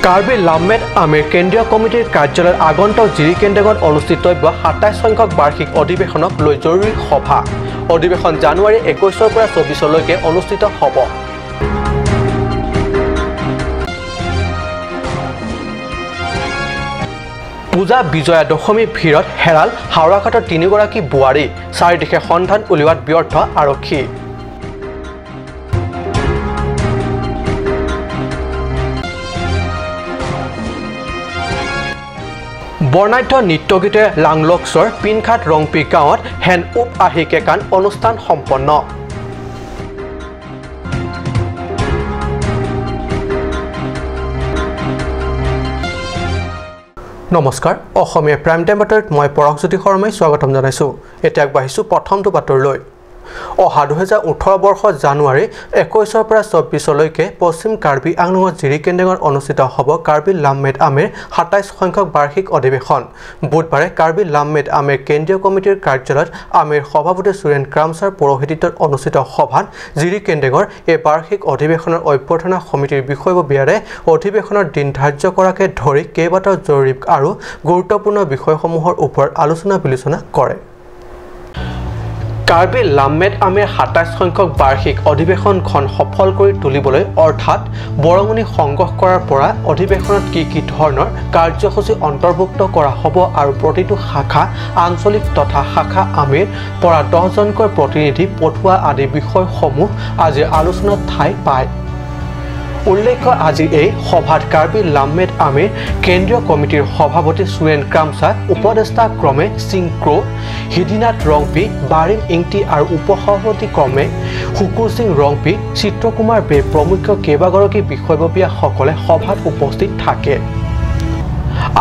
কাৰ্বি লামমেট আমিৰ কেন্দ্ৰীয় কমিটিৰ কাৰ্যালয়ত আগন্তুক জিৰি কেন্দ্ৰত অনুষ্ঠিত ২৭ সংখ্যক বাৰ্ষিক অধিৱেশনক লৈ জৰুৰী সভা। অধিৱেশন জানুৱাৰী ২১ পৰা ২৪লৈকে অনুষ্ঠিত হ'ব। পূজা বিজয়া দশমী ভিৰত হেৰাল হাওৰাঘাটৰ ৩গৰাকী বোৱাৰী, চাৰিদিশে সন্ধান উলিওৱাত ব্যৰ্থ আৰক্ষী। বৰ্ণাঢ্য নৃত্যগীতে লাংলক্সৰ পিনখাট ৰংপি গাঁৱত হেন উপ আহি কেকান অনুষ্ঠান সম্পন্ন। নমস্কাৰ, অসমীয়া প্ৰাইম টাইম বাতৰিত মই পৰশজ্যোতি শৰ্মাই স্বাগতম জনাইছোঁ। এতিয়া আগবাঢ়িছোঁ প্ৰথমটো বাতৰিলৈ। অহা ২০১৮ বৰ্ষৰ জানুৱাৰী ২১ পৰা ২৪লৈকে পশ্চিম কাৰ্বি আংলঙত জিৰি কেন্দ্ৰত অনুষ্ঠিত হ'ব কাৰ্বি লামমেট আমিৰ ২৭ সংখ্যক বাৰ্ষিক অধিৱেশন। বুধবাৰে কাৰ্বি লামমেট আমিৰ কেন্দ্ৰীয় কমিটিৰ কাৰ্যালয়ত আমিৰ সভাপতি সুৰেন ক্ৰামছাৰ পৌৰোহিত্যত অনুষ্ঠিত সভাত জিৰি কেন্দ্ৰৰ এই বাৰ্ষিক অধিৱেশনৰ অভ্যৰ্থনা সমিতিৰ বিষয়ববীয়াৰে অধিৱেশনৰ দিন ধাৰ্য কৰাকে ধৰি কেইবাটাও জৰুৰী আৰু গুৰুত্বপূৰ্ণ বিষয়সমূহৰ ওপৰত আলোচনা বিলোচনা কৰে। কাৰ্বি লামমেট আমিৰ ২৭ সংখ্যক বাৰ্ষিক অধিৱেশনখন সফল কৰি তুলিবলৈ অৰ্থাৎ বৰঙণি সংগ্ৰহ কৰাৰ পৰা অধিৱেশনত কি ধৰণৰ কাৰ্যসূচী অন্তৰ্ভুক্ত কৰা হ'ব আৰু প্ৰতিটো শাখা আঞ্চলিক তথা শাখা আমিৰ পৰা 10জনকৈ প্ৰতিনিধি পঠোৱা আদি বিষয়সমূহ আজি আলোচনাত ঠাই পায়। উল্লেখ্য, আজি এই সভাত কাৰ্বি লামমেট আমিৰ কেন্দ্ৰীয় কমিটিৰ সভাপতি সুৰেন ক্ৰামছা, উপদেষ্টা ক্ৰমে সিংক্ৰো, হিদিনাথ ৰংপি, বাৰিন ইংটি আৰু উপসভাপতি ক্ৰমে শুকুৰ সিং ৰংপি, চিত্ৰকুমাৰ বে প্ৰমুখ কেইবাগৰাকী বিষয়ববীয়াসকলে সভাত উপস্থিত থাকে।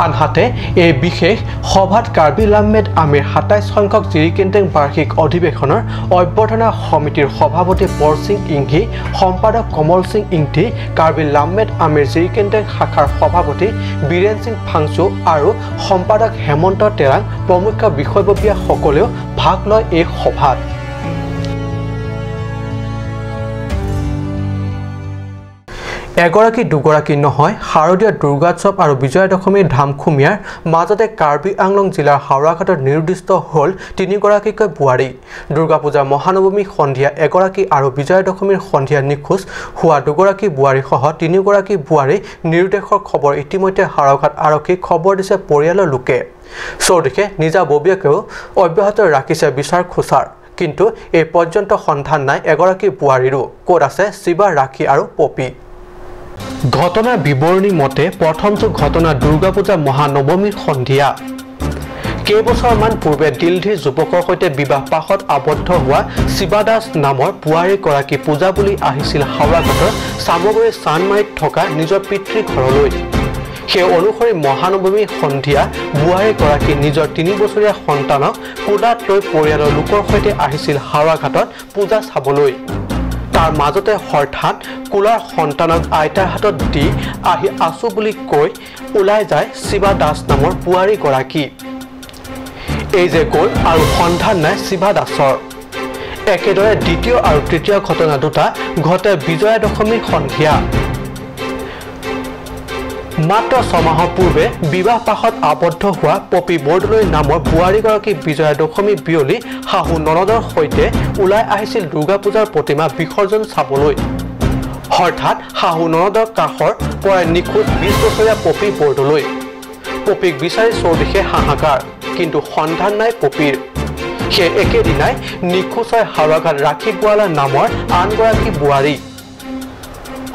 আনহাতে এই বিশেষ সভাত কাৰ্বি লামমেট আমিৰ ২৭ সংখ্যক জিৰি কেন্দ্ৰ বাৰ্ষিক অধিৱেশনৰ অভ্যৰ্থনা সমিতিৰ সভাপতি পৰসিং ইংঘি, সম্পাদক কমল সিং ইংঘি, কাৰ্বি লামমেট আমিৰ জিৰি কেন্দ্ৰ শাখাৰ সভাপতি বীৰেন সিং ফাংচু আৰু সম্পাদক হেমন্ত তেৰাং প্ৰমুখ বিষয়ববীয়াসকলেও ভাগ লয় এই সভাত। এগৰাকী দুগৰাকী নহয়, শাৰদীয় দুৰ্গোৎসৱ আৰু বিজয়া দশমীৰ ধামখুমীয়াৰ মাজতে কাৰ্বি আংলং জিলাৰ হাওৰাঘাটত নিৰুদ্দিষ্ট হ'ল ৩গৰাকীকৈ বোৱাৰী। দুৰ্গা পূজাৰ মহানৱমী সন্ধিয়া এগৰাকী আৰু বিজয়া দশমীৰ সন্ধিয়া নিখোজ হোৱা দুগৰাকী বোৱাৰীসহ ৩গৰাকী বোৱাৰী নিৰুদ্দেশৰ খবৰ ইতিমধ্যে হাওৰাঘাট আৰক্ষীক খবৰ দিছে পৰিয়ালৰ লোকে। চৌদিশে নিজাববীয়াকেও অব্যাহত ৰাখিছে বিচাৰ খোচাৰ। কিন্তু এই পৰ্যন্ত সন্ধান নাই এগৰাকী বোৱাৰীৰো। ক'ত আছে শিৱা, ৰাখী আৰু পপি? ঘটনাৰ বিৱৰণী মতে প্ৰথমটো ঘটনা দুৰ্গা পূজা মহানৱমীৰ সন্ধিয়া। কেইবছৰমান পূৰ্বে দিল্লীৰ যুৱকৰ সৈতে বিবাহ পাশত আবদ্ধ হোৱা শিৱা দাস নামৰ বোৱাৰীগৰাকী পূজা বুলি আহিছিল হাওৰাঘাটৰ চামগুৰি চানমাৰীত থকা নিজৰ পিতৃ ঘৰলৈ। সেই অনুসৰি মহানৱমী সন্ধিয়া বোৱাৰীগৰাকী নিজৰ ৩ বছৰীয়া সন্তানক কোলাত লৈ পৰিয়ালৰ লোকৰ সৈতে আহিছিল হাওৰাঘাটত পূজা চাবলৈ। তাৰ মাজতে হঠাৎ কোলাৰ সন্তানক আইতাৰ হাতত দি আহি আছো বুলি কৈ ওলাই যায় শিৱা দাস নামৰ বোৱাৰীগৰাকী। এই যে গ'ল আৰু সন্ধান নাই শিৱা দাসৰ। একেদৰে দ্বিতীয় আৰু তৃতীয় ঘটনা দুটা ঘটে বিজয়া দশমীৰ সন্ধিয়া। মাত্ৰ ৬ মাহৰ পূৰ্বে বিবাহ পাশত আবদ্ধ হোৱা পপি বৰদলৈ নামৰ বোৱাৰীগৰাকী বিজয়া দশমী বিয়লি শাহু ননদৰ সৈতে ওলাই আহিছিল দুৰ্গা পূজাৰ প্ৰতিমা বিসৰ্জন চাবলৈ। হঠাৎ শাহু ননদৰ কাষৰ পৰাই নিখোজ ২০ বছৰীয়া পপি বৰদলৈ। পপিক বিচাৰি চৌদিশে হাহাকাৰ, কিন্তু সন্ধান নাই পপিৰ। সেই একেদিনাই নিখোজ হয় হাওৰাঘাট ৰাখী গোৱালা নামৰ আনগৰাকী বোৱাৰী।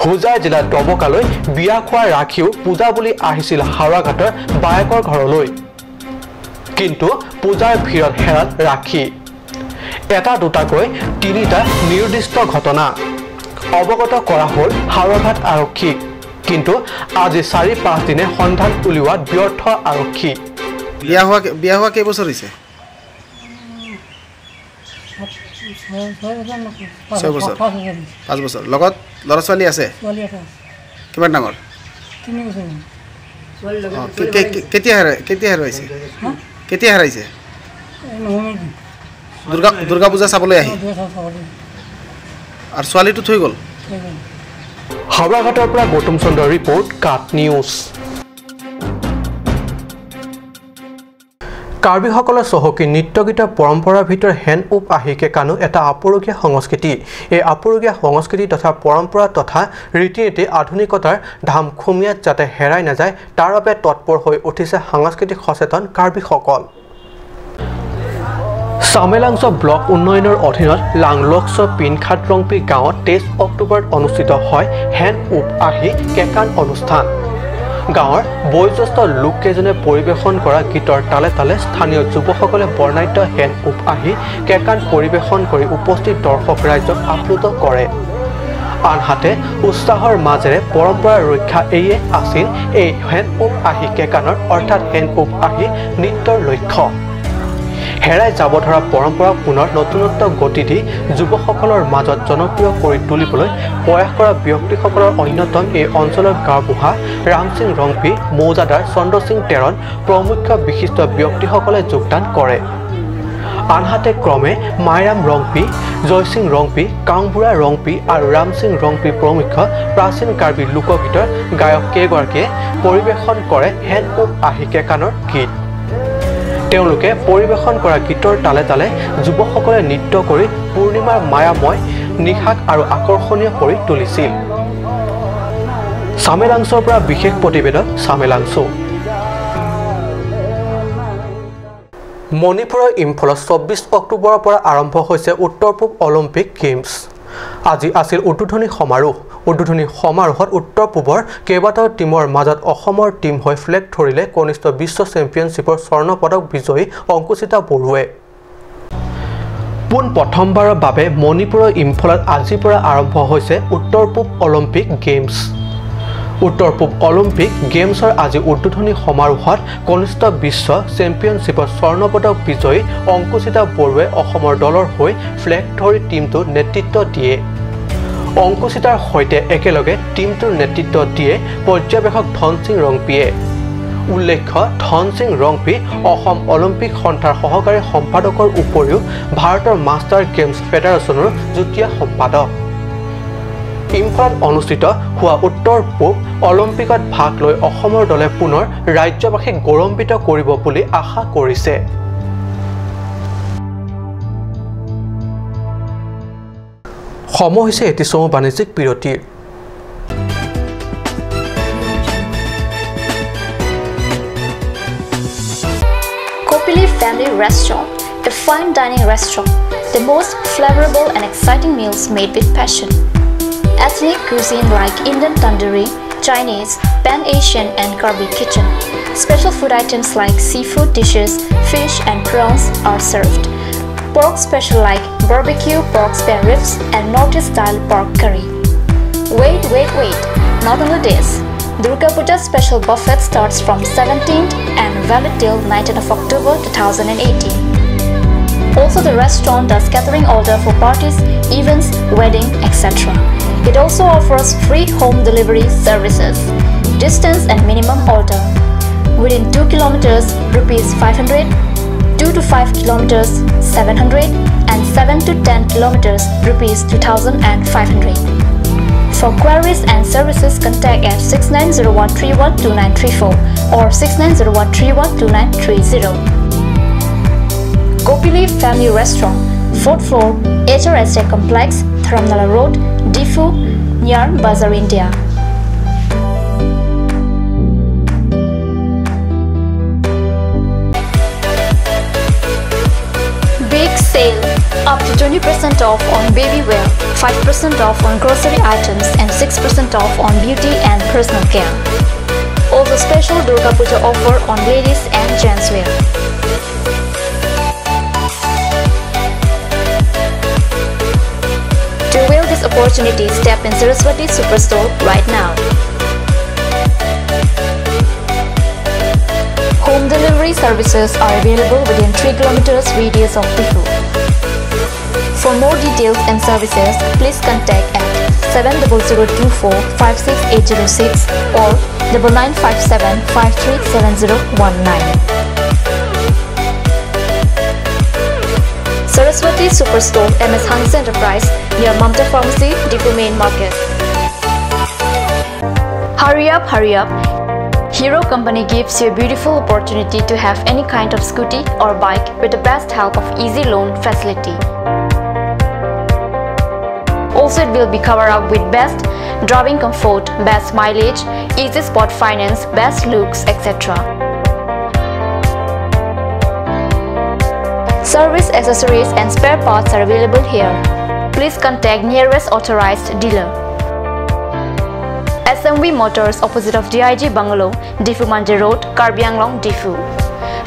হোজাই জিলাৰ ডবকালৈ বিয়া খোৱা ৰাখীও পূজা বুলি আহিছিল হাওৰাঘাটৰ বায়েকৰ ঘৰলৈ। কিন্তু পূজাৰ ভিৰত হেৰাল ৰাখী। এটা দুটাকৈ ৩টা নিৰ্দিষ্ট ঘটনা অৱগত কৰা হ'ল হাওৰাঘাট আৰক্ষীক। কিন্তু আজি ৪-৫ দিনে সন্ধান উলিওৱাত ব্যৰ্থ আৰক্ষী। বিয়া হোৱা কেইবছৰ হৈছে? ৬ বছৰ, ৫ বছৰ। লগত ল'ৰা ছোৱালী আছে? কিমান ডাঙৰ? কেতিয়া হেৰাইছে? কেতিয়া হেৰাইছে? দুৰ্গা পূজা চাবলৈ আহি। আৰু ছোৱালীটো থৈ গ'ল? হাওড়াঘাটৰ পৰা গৌতম চন্দ্ৰৰ ৰিপৰ্ট কাট নিউজ কাৰ্বিসকলৰ চহকী নৃত্যগীতৰ পৰম্পৰাৰ ভিতৰত হেণ্ড উপ আহিকে কানো এটা আপুৰুগীয়া সংস্কৃতি এই আপুৰুগীয়া সংস্কৃতি তথা পৰম্পৰা তথা ৰীতি-নীতি আধুনিকতাৰ ধামখুমীয়াত যাতে হেৰাই নাযায় তাৰ বাবে তৎপৰ হৈ উঠিছে সাংস্কৃতিক সচেতন কাৰ্বিসকল সামেলাংছ ব্লক উন্নয়নৰ অধীনত লাংলক্স পিনখাট ৰংপি গাঁৱত 23 অক্টোবৰত অনুষ্ঠিত হয় হেণ্ড উপ আহি কেকান অনুষ্ঠান গাঁৱৰ বয়োজ্যেষ্ঠ লোককেইজনে পৰিৱেশন কৰা গীতৰ তালে তালে স্থানীয় যুৱকসকলে বৰ্ণাঢ্য হেণ্ড উপ আহি কেকান পৰিৱেশন কৰি উপস্থিত দৰ্শক ৰাইজক আপ্লুত কৰে আনহাতে উৎসাহৰ মাজেৰে পৰম্পৰা ৰক্ষা এয়ে আছিল এই হেণ্ড উপ আহি কেকানৰ অৰ্থাৎ হেণ্ড উপ আহি নৃত্যৰ লক্ষ্য হেৰাই যাব ধৰা পৰম্পৰা পুনৰ নতুনত্ব গতি দি যুৱকসকলৰ মাজত জনপ্ৰিয় কৰি তুলিবলৈ প্ৰয়াস কৰা ব্যক্তিসকলৰ অন্যতম এই অঞ্চলৰ গাঁওবুঢ়া ৰাম সিং ৰংপি মৌজাদাৰ চন্দ্ৰ সিং তেৰণ প্ৰমুখ বিশিষ্ট ব্যক্তিসকলে যোগদান কৰে আনহাতে ক্ৰমে মাইৰাম ৰংপি জয়সিং ৰংপি কাংবুৰা ৰংপি আৰু ৰাম সিং ৰংপি প্ৰমুখ প্ৰাচীন কাৰ্বি লোকগীতৰ গায়ক কেইগৰাকীয়ে পৰিৱেশন কৰে হেণ্ড উপ আহি কেকানৰ গীত তেওঁলোকে পৰিৱেশন কৰা গীতৰ তালে তালে যুৱকসকলে নৃত্য কৰি পূৰ্ণিমাৰ মায়াময় নিশাক আৰু আকৰ্ষণীয় কৰি তুলিছিল সামেলাংছৰ পৰা বিশেষ প্ৰতিবেদক সামেলাংছ মণিপুৰৰ ইম্ফলত 24 অক্টোবৰৰ পৰা আৰম্ভ হৈছে উত্তৰ পূব অলিম্পিক গেমছ আজি আছিল উদ্বোধনী সমাৰোহত উত্তৰ পূবৰ কেইবাটাও টিমৰ মাজত অসমৰ টিম হৈ ফ্লেগ ধৰিলে কনিষ্ঠ বিশ্ব চেম্পিয়নশ্বিপৰ স্বৰ্ণ পদক বিজয়ী অংকুচিতা বৰুৱে পোন প্ৰথমবাৰৰ বাবে মণিপুৰৰ ইম্ফলত আজিৰ পৰা আৰম্ভ হৈছে উত্তৰ পূব অলিম্পিক গেমছ উত্তৰ পূব অলিম্পিক গেমছৰ আজি উদ্বোধনী সমাৰোহত কনিষ্ঠ বিশ্ব চেম্পিয়নশ্বিপৰ স্বৰ্ণ পদক বিজয়ী অংকুচিতা বৰুৱে অসমৰ দলৰ হৈ ফ্লেগ ধৰি টিমটো নেতৃত্ব দিয়ে অংকুচিতাৰ সৈতে একেলগে টিমটোৰ নেতৃত্ব দিয়ে পৰ্যবেক্ষক ধন সিং ৰংপিয়ে উল্লেখ্য ধন সিং ৰংপি অসম অলিম্পিক সন্থাৰ সহকাৰী সম্পাদকৰ উপৰিও ভাৰতৰ মাষ্টাৰ গেমছ ফেডাৰেশ্যনৰ যুটীয়া সম্পাদক ইম্ফলত অনুষ্ঠিত হোৱা উত্তৰ পূব অলিম্পিকত ভাগ লৈ অসমৰ দলে পুনৰ ৰাজ্যবাসীক গৌৰৱান্বিত কৰিব বুলি আশা কৰিছে সময় হৈছে এটি চমু বাণিজ্যিক বিৰতিৰ Kopili Family Restaurant, a fine dining restaurant, the most flavorful and exciting meals made with passion. Ethnic cuisine like Indian tandoori, Chinese, Pan-Asian and Karbi kitchen. Special food items like seafood dishes, fish and prawns are served. Pork special like barbecue pork spare ribs and Northeast style pork curry. Wait! Not only this, Durga Puja special buffet starts from 17th and valid till 19th of October 2018. Also, the restaurant does catering order for parties, events, wedding, etc. It also offers free home delivery services. Distance and minimum order. Within 2 kilometers, rupees 500, 2 to 5 kilometers, 700, and 7 to 10 kilometers, rupees 2,500. For queries and services, contact at 6901312934 or 6901312930. Kopili Family Restaurant, 4th floor, HRSA Complex, Dharamnala Road, Difu, near Bazar, India. Big sale! Up to 20% off on baby wear, 5% off on grocery items and 6% off on beauty and personal care. Also special Durga Puja offer on ladies and gents wear. To avail this opportunity, step in Saraswati Superstore right now. Home delivery services are available within 3 kilometers radius of Difu. For more details and services, please contact at 70024 or 9957537019. Saraswati Superstore, MS Hans Enterprise, near Mamta Pharmacy, Difu Main Market. Hurry up, hurry up. Hero Company gives you a beautiful opportunity to have any kind of scooty or bike with the best help of easy loan facility. Also, it will be covered up with best driving comfort, best mileage, easy spot finance, best looks, etc. Service accessories and spare parts are available here. Please contact nearest authorized dealer. SMV Motors opposite of DIG Bungalow, Difu Manje Road, Karbi Anglong, Difu.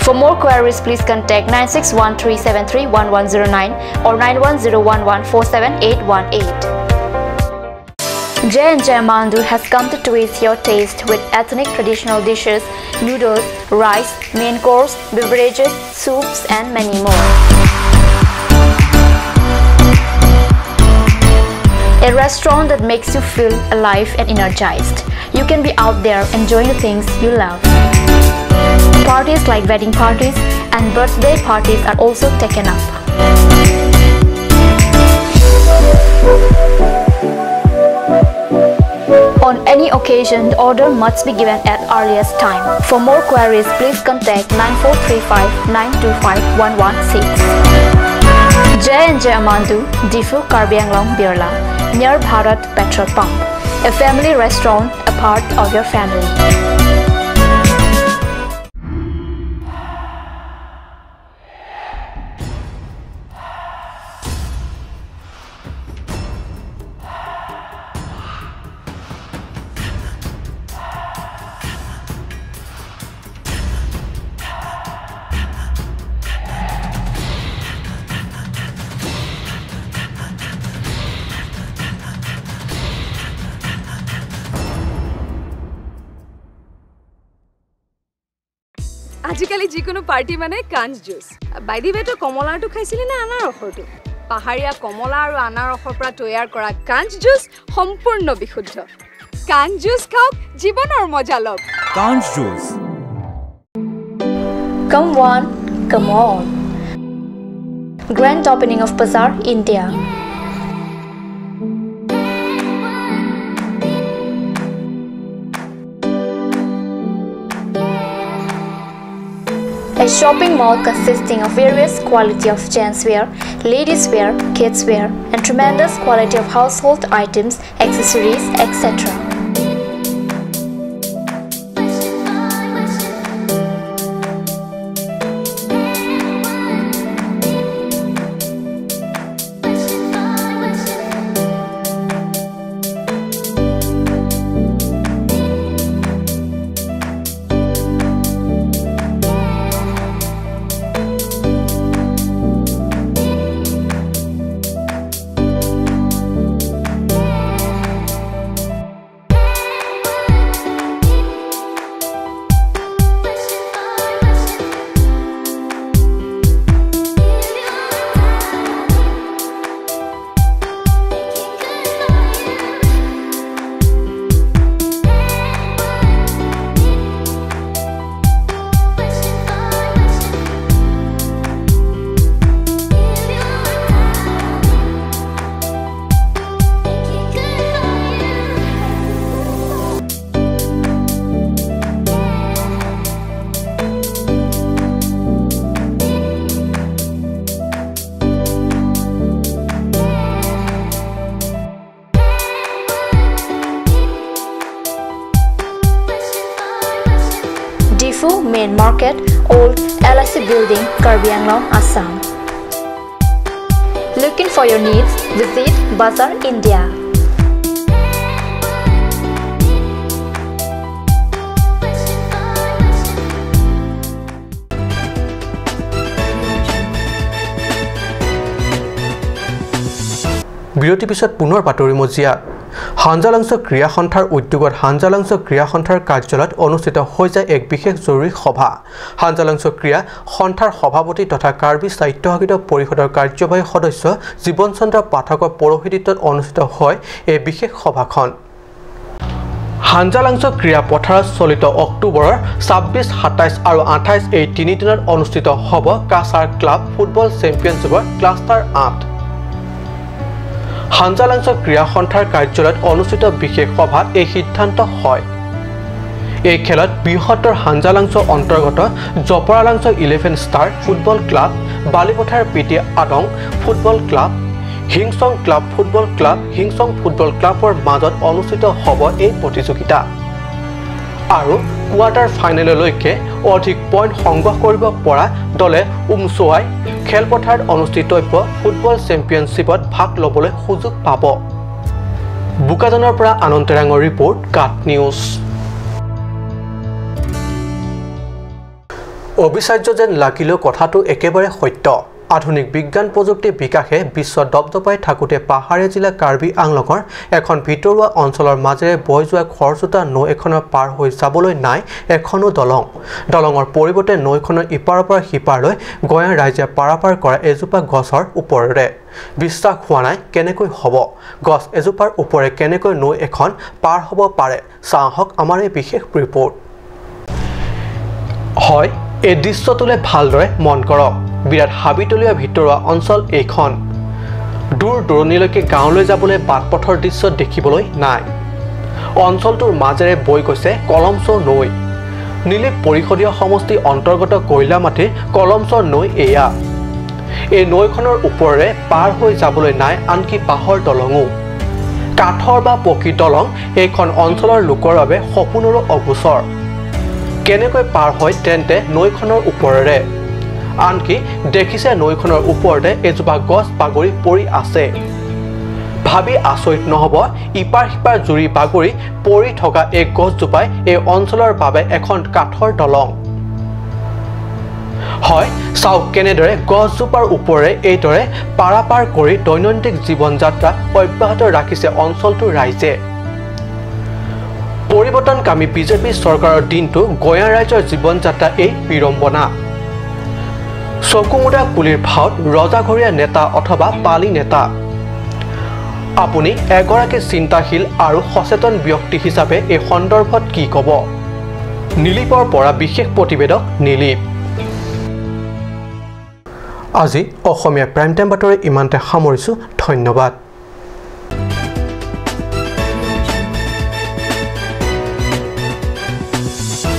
For more queries, please contact 9613731109 or 9101147818. J&J Mandu has come to twist your taste with ethnic traditional dishes, noodles, rice, main course, beverages, soups and many more. A restaurant that makes you feel alive and energized. You can be out there enjoying the things you love. Parties like wedding parties and birthday parties are also taken up. On any occasion, the order must be given at earliest time. For more queries, please contact 9435-925-116. J&J Amandu, Difu Karbi Anglong, Birla, near Bharat Petrol Pump. A family restaurant, a part of your family. আজিকালি যিকোনো party মানে কাঞ্জ juice বাইদি বেটো কমলাটো খাইছিলি না আনাৰসটো পাহাৰীয়া কমলা আৰু আনাৰসৰ পৰা তৈয়াৰ কৰা কাঞ্জ জুচ সম্পূৰ্ণ বিশুদ্ধ কাঞ্জ জুচ খাওক জীৱনৰ মজা লওক কাঞ্জ juice Come on, come on. Grand opening of Bazaar, India. A shopping mall consisting of various quality of genswear, ladies wear, kids wear, and tremendous quality of household items, accessories, etc. Main Market, Old LIC Building, Karbi Anglong, Assam. Looking for your needs? Visit Bazaar, India. বিৰতি পিছত পুনৰ বাতৰি মজিয়া হাঞ্জালাংছ ক্ৰিয়া সন্থাৰ উদ্যোগত হাঞ্জালাংছ ক্ৰিয়া সন্থাৰ কাৰ্যালয়ত অনুষ্ঠিত হৈছে এক বিশেষ জৰুৰী সভা হাঞ্জালাংছ ক্ৰিয়া সন্থাৰ সভাপতি তথা কাৰ্বি সাহিত্য সাহিত্য পৰিষদৰ কাৰ্যবাহী সদস্য জীৱন চন্দ্ৰ পাঠকৰ পৌৰোহিত্যত অনুষ্ঠিত হয় এই বিশেষ সভাখন হাঞ্জালাংছ ক্ৰিয়া পথাৰত চলিত অক্টোবৰৰ 26, 27 আৰু 28 এই 3 দিনত অনুষ্ঠিত হ'ব কাছাৰ ক্লাব ফুটবল চেম্পিয়নশ্বিপৰ ক্লাষ্টাৰ 8 হাঞ্জালাংছ ক্ৰিয়া সন্থাৰ কাৰ্যালয়ত অনুষ্ঠিত বিশেষ সভাত এই সিদ্ধান্ত হয় এই খেলত বৃহত্তৰ হাঞ্জালাংছ অন্তৰ্গত জপৰালাংছ 11 star football club, Balipathar PT Adang football club, Hingchong club football club, Hingchong football ক্লাবৰ মাজত অনুষ্ঠিত হ'ব এই প্ৰতিযোগিতা। আৰু কোৱাৰ্টাৰ ফাইনেললৈকে অধিক পইণ্ট সংগ্ৰহ কৰিব পৰা দলে উমচুৱাই খেলপথাৰত অনুষ্ঠিতব্য ফুটবল চেম্পিয়নশ্বিপত ভাগ ল'বলৈ সুযোগ পাব। বোকাজানৰ পৰা আনন্দ তেৰাঙৰ ৰিপৰ্ট, কাট নিউজ। অবিচাৰ্য যেন লাগিলেও কথাটো একেবাৰে সত্য। আধুনিক বিজ্ঞান প্ৰযুক্তিৰ বিকাশে বিশ্ব দপদপাই থাকোঁতে পাহাৰীয়া জিলা কাৰ্বি আংলঙৰ এখন ভিতৰুৱা অঞ্চলৰ মাজেৰে বৈ যোৱা খৰচোতা নৈ এখনৰ পাৰ হৈ যাবলৈ নাই এখনো দলং। দলঙৰ পৰিৱৰ্তে নৈখনৰ ইপাৰৰ পৰা সিপাৰলৈ গঞা ৰাইজে পাৰাপাৰ কৰা এজোপা গছৰ ওপৰেৰে। বিশ্বাস হোৱা নাই কেনেকৈ হ'ব? গছ এজোপাৰ ওপৰে কেনেকৈ নৈ এখন পাৰ হ'ব পাৰে? চাওঁহক আমাৰ এই বিশেষ ৰিপৰ্ট। হয়, এই দৃশ্যটোলৈ ভালদৰে মন কৰক। বিৰাট হাবিতলীয়া ভিতৰুৱা অঞ্চল এইখন। দূৰ দূৰণিলৈকে গাঁৱলৈ যাবলৈ বাট পথৰ দৃশ্য দেখিবলৈ নাই। অঞ্চলটোৰ মাজেৰে বৈ গৈছে কলমছ নৈ। নীলিপ পৰিষদীয় সমষ্টি অন্তৰ্গত কয়লামাটিৰ কলমছ নৈ এয়া। এই নৈখনৰ ওপৰেৰে পাৰ হৈ যাবলৈ নাই আনকি বাঁহৰ দলঙো। কাঠৰ বা পকী দলং এইখন অঞ্চলৰ লোকৰ বাবে সপোনৰো অগোচৰ। কেনেকৈ পাৰ হয় তেন্তে নৈখনৰ ওপৰেৰে? আনকি দেখিছে নৈখনৰ ওপৰতে এজোপা গছ বাগৰি পৰি আছে। ভাবি আচৰিত নহ'ব, ইপাৰ সিপাৰ জুৰি বাগৰি পৰি থকা এই গছজোপাই এই অঞ্চলৰ বাবে এখন কাঠৰ দলং। হয়, চাওক কেনেদৰে গছজোপাৰ ওপৰেৰে এইদৰে পাৰাপাৰ কৰি দৈনন্দিন জীৱন যাত্ৰা অব্যাহত ৰাখিছে অঞ্চলটোৰ ৰাইজে। পৰিৱৰ্তনকামী বিজেপি চৰকাৰৰ দিনটো গঞা ৰাইজৰ জীৱন যাত্ৰা এই বিড়ম্বনা। চকুমুদা কুলিৰ ভাওত ৰজাঘৰীয়া নেতা অথবা পালি নেতা। আপুনি এগৰাকী চিন্তাশীল আৰু সচেতন ব্যক্তি হিচাপে এই সন্দৰ্ভত কি ক'ব? নীলিপৰ পৰা বিশেষ প্ৰতিবেদক নীলিপ। আজি অসমীয়া প্ৰাইম টাইম বাতৰি ইমানতে সামৰিছোঁ। ধন্যবাদ।